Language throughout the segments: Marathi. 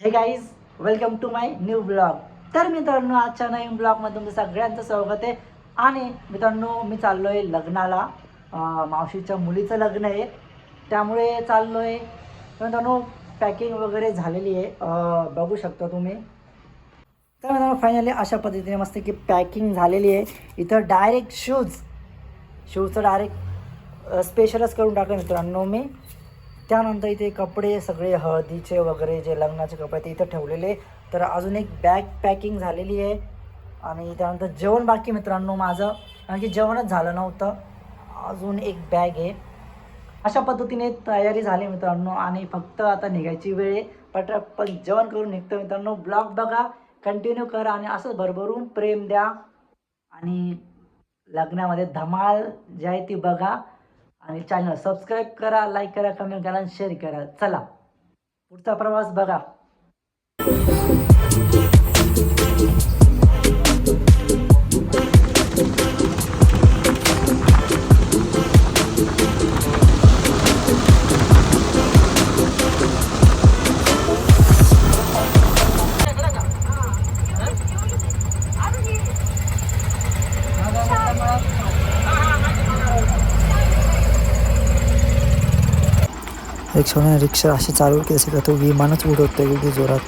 हे guys, welcome to my new blog. तर मित्रांनो, आजच्या नवीन ब्लॉगमध्ये तुमचं सगळ्यांचं स्वागत आहे. आणि मित्रांनो, मी चाललो आहे लग्नाला. मावशीच्या मुलीचं लग्न आहे, त्यामुळे चाललो आहे. मित्रांनो, पॅकिंग वगैरे झालेली आहे, बघू शकता तुम्ही. तर मित्रांनो, फायनली अशा पद्धतीने मस्त की पॅकिंग झालेली आहे. इथं डायरेक्ट शूजचं डायरेक्ट स्पेशलच करून टाकलं मित्रांनो मी. त्यानंतर इथे कपडे सगळे हळदीचे वगैरे जे लग्नाचे कपडे ते इथं ठेवलेले. तर अजून एक बॅग पॅकिंग झालेली आहे. आणि त्यानंतर जेवण बाकी मित्रांनो माझं, कारण की जेवणच झालं नव्हतं. अजून एक बॅग आहे. अशा पद्धतीने तयारी झाली मित्रांनो, आणि फक्त आता निघायची वेळ आहे. पटापट जेवण करून निघतं मित्रांनो. ब्लॉग बघा, कंटिन्यू करा आणि असं भरभरून प्रेम द्या. आणि लग्नामध्ये धमाल जी आहे ती बघा. आणि चॅनल सबस्क्राईब करा, लाईक करा, कमेंट करा आणि शेअर करा. चला पुढचा प्रवास बघा. रिक्षा अशी चालू की जसं का तो विमानच उडवतोय एवढी जोरात.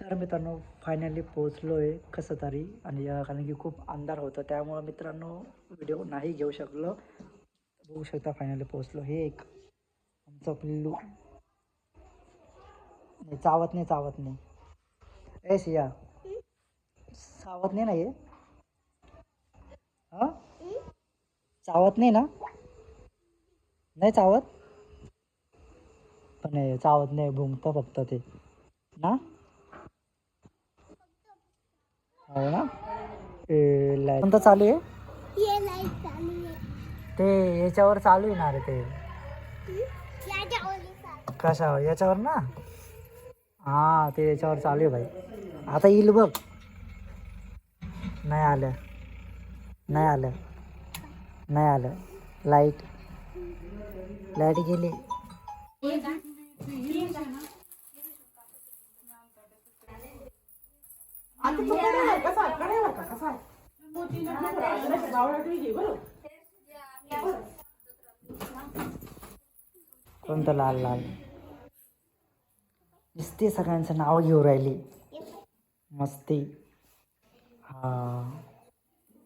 तर मित्रांनो, फायनली पोहोचलो आहे कसं तरी. आणि कारण की खूप अंधार होतं, त्यामुळं मित्रांनो व्हिडिओ नाही घेऊ शकलो. बघू शकता फायनली पोहोचलो. हे एक आमचं पिल्लू. नाही चावत नाही, चावत नाही. ए सिया, चावत नाही ना हे? हां, चावत नाही ना? नाही चावत. पण नाही चावत नाही, भुंकतं फक्त ते ना. हो ना. कोणतं चालू आहे? ते याच्यावर चालू आहे ना रे ते. कशावर? याच्यावर ना. हां, ते याच्यावर चालू आहे भाई. आता येईल बघ. नाही आलं, नाही आलं, नाही आलं. लाईट लाईट गेली. कोणतं लाल लाल नुसते सगळ्यांचं नाव घेऊ राहिली. मस्ती. हा,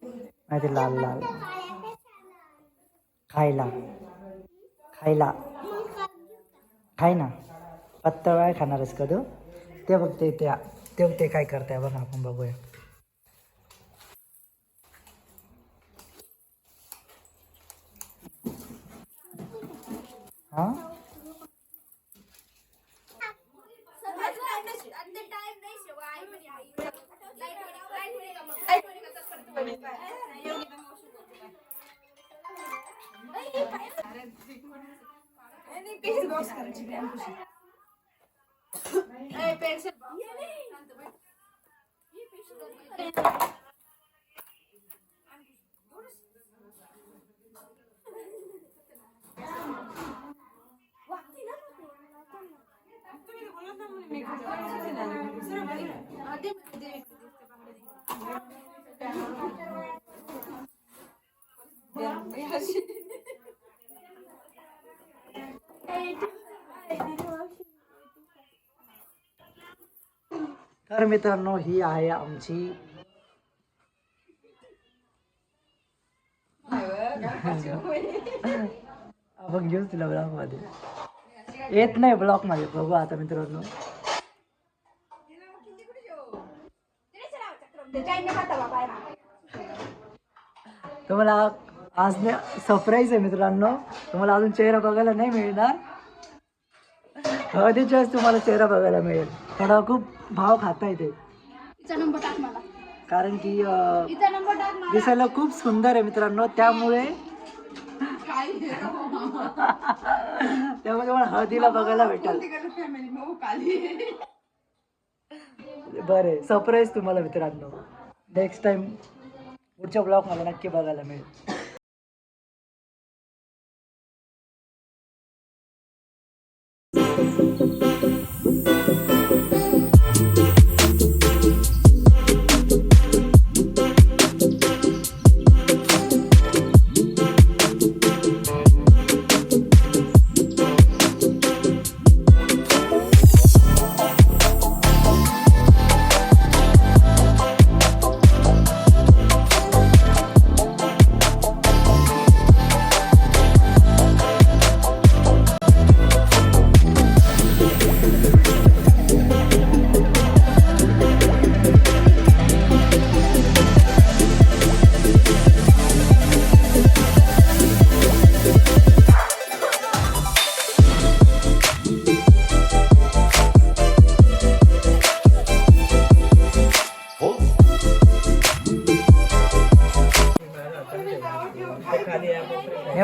माहिती लाल लाल. खायला खायला खाय ना. पत्ता काय खाणारच का तू? ते बघते ते काय करताय बघ, आपण बघूया. हा, तर मित्रांनो, ही आहे आमची आपण घेऊन तिला ब्लॉक मध्ये येत नाही. ब्लॉक मध्ये बघू आता मित्रांनो. तुम्हाला आज सरप्राईज आहे मित्रांनो. तुम्हाला अजून चेहरा बघायला नाही मिळणार. हळदीच्या वेळेस तुम्हाला चेहरा बघायला मिळेल. थोडा खूप भाव खाताय ते, कारण की दिसायला खूप सुंदर आहे मित्रांनो. त्यामुळे तुम्हाला हळदीला बघायला भेटेल. बरे, सरप्राईज तुम्हाला मित्रांनो. नेक्स्ट टाइम पुढच्या ब्लॉग मला नक्की बघायला मिळेल.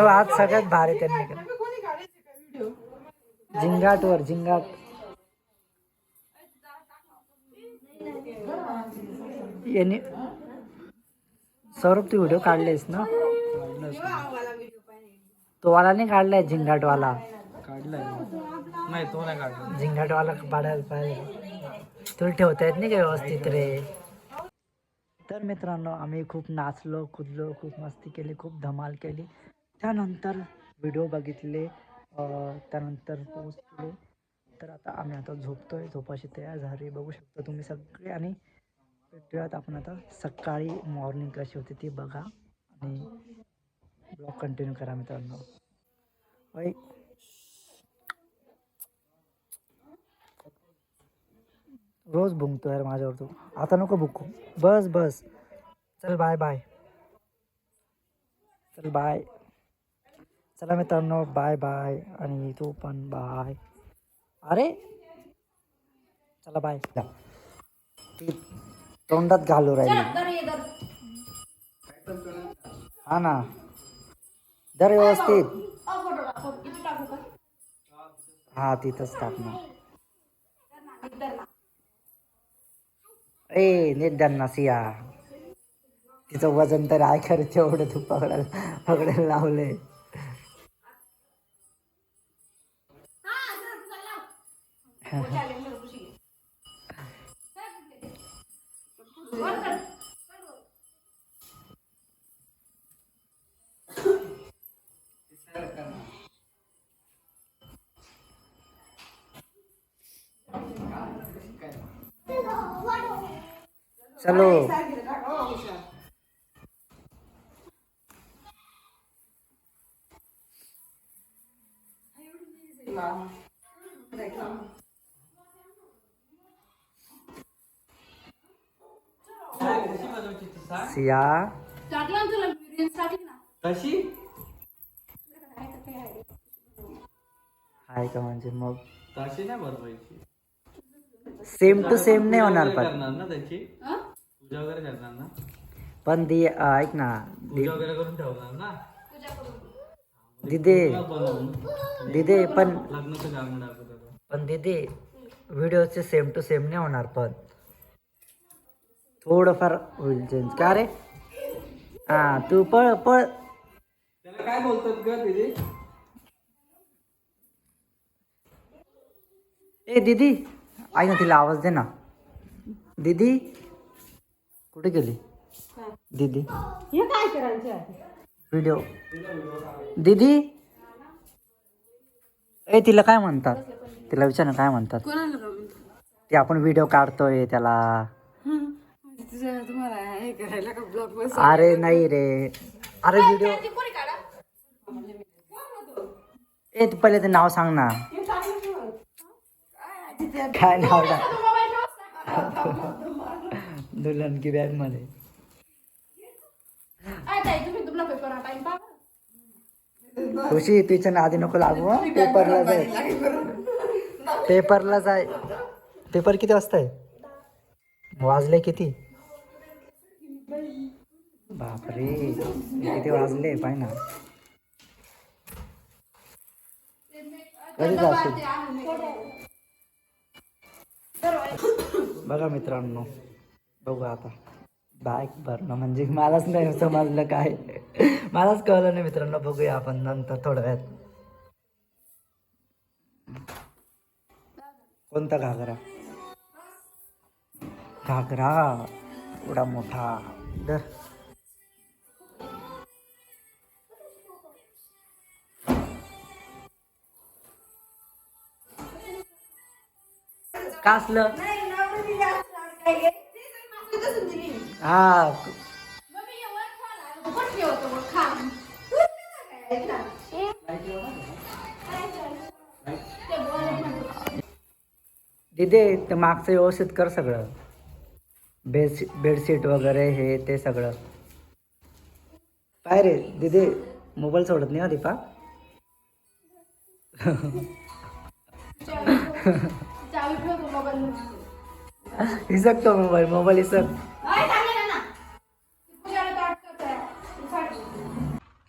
आज सगळ्यात भारी त्यांनी केलं. झिंगाटवर झिंगाट. यांनी सौरभ तू व्हिडिओ काढलेस ना? तो वाला नाही काढलाय झिंगाटवाला? काढलाय नाही, तो नाही काढला. झिंगाटवाला काढायला पाहिजे. तुला ठेवता येत नाही का व्यवस्थित रे? तर मित्रांनो आम्ही खूप नाचलो, कुदलो, खूप मस्ती केली, खूप धमाल केली. त्यानंतर व्हिडिओ बघितले, त्यानंतर पोस्ट केले. तर आम्ही आता झोपतोय, झोपाशी तयार झाली बघू शकता तुम्ही सगळे. आणि भेटूयात आपण आता सकाळी. मॉर्निंग कशी होती ती बघा आणि ब्लॉग कंटिन्यू करा मित्रांनो. रोज भुंकतो यार माझ्यावर तू. आता नको भुंकू, बस बस. चल बाय बाय. चल बाय. चला मित्रांनो बाय बाय. आणि तू पण बाय. अरे चला बाय. ती तोंडात घालू राहिली. हा ना, दर व्यवस्थित. हा तिथंच टाक ना. ए नीट नसिया. तिचं वजन तर आहे खरं, तेवढं तू पकडायला लावलंय. चलो सिया. कशी आहे का म्हणजे मग तशी नाही बनवायची. सेम टू सेम नाही होणार पण. करणार ना त्याची पूजा वगैरे करणार ना. पण दी ऐक ना, पूजा वगैरे करून ठेवणार ना. दिदे दिदे पण लग्नाचं काम दाखवतो. पण दिदे व्हिडिओचे सेम टू सेम नाही होणार, पण थोडंफार होईल चेंज. का रे? हा तू पळ पळ. त्याला काय बोलतात ग दीदी? ए दीदी ऐक ना, तिला आवाज दे ना. दीदी कुठे गेली दीदी? काय करायचं? व्हिडिओ. दीदी ए तिला काय म्हणतात? तिला विचार ना काय म्हणतात ते. आपण व्हिडिओ काढतोय त्याला. अरे नाही रे, अरे व्हिडिओ. ए तू पहिले ते नाव सांग ना. काय नाव? दुल्हन की बॅग मध्ये. खुशी तुझ्या नादी नको लागू. पेपरला जाय, पेपरला जाय. पेपर किती वाजता आहे? वाजले किती? बापरे किती वाजले पाय ना. कधी जाशील? बघा मित्रांनो, बघू आता बाईक भरणं म्हणजे मलाच नाही समजलं काय. मलाच कळलं नाही मित्रांनो. बघूया आपण नंतर थोड्या वेळात. कोणता घागरा? घागरा एवढा मोठा दर. कासलं हा. दिदे ते मागचं व्यवस्थित कर सगळं. बेडशीट वगैरे हे ते सगळं. काय रे दिदे मोबाईल सोडत नाही हा दीपा. इसकतो मोबाईल इसक.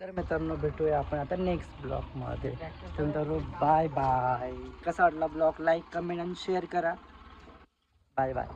तर तर मित्रांनो भेटूया आपण आता नेक्स्ट ब्लॉगमध्ये. तर बाय बाय. कसा वाटला ब्लॉग लाईक कमेंट आणि शेअर करा. Bye bye.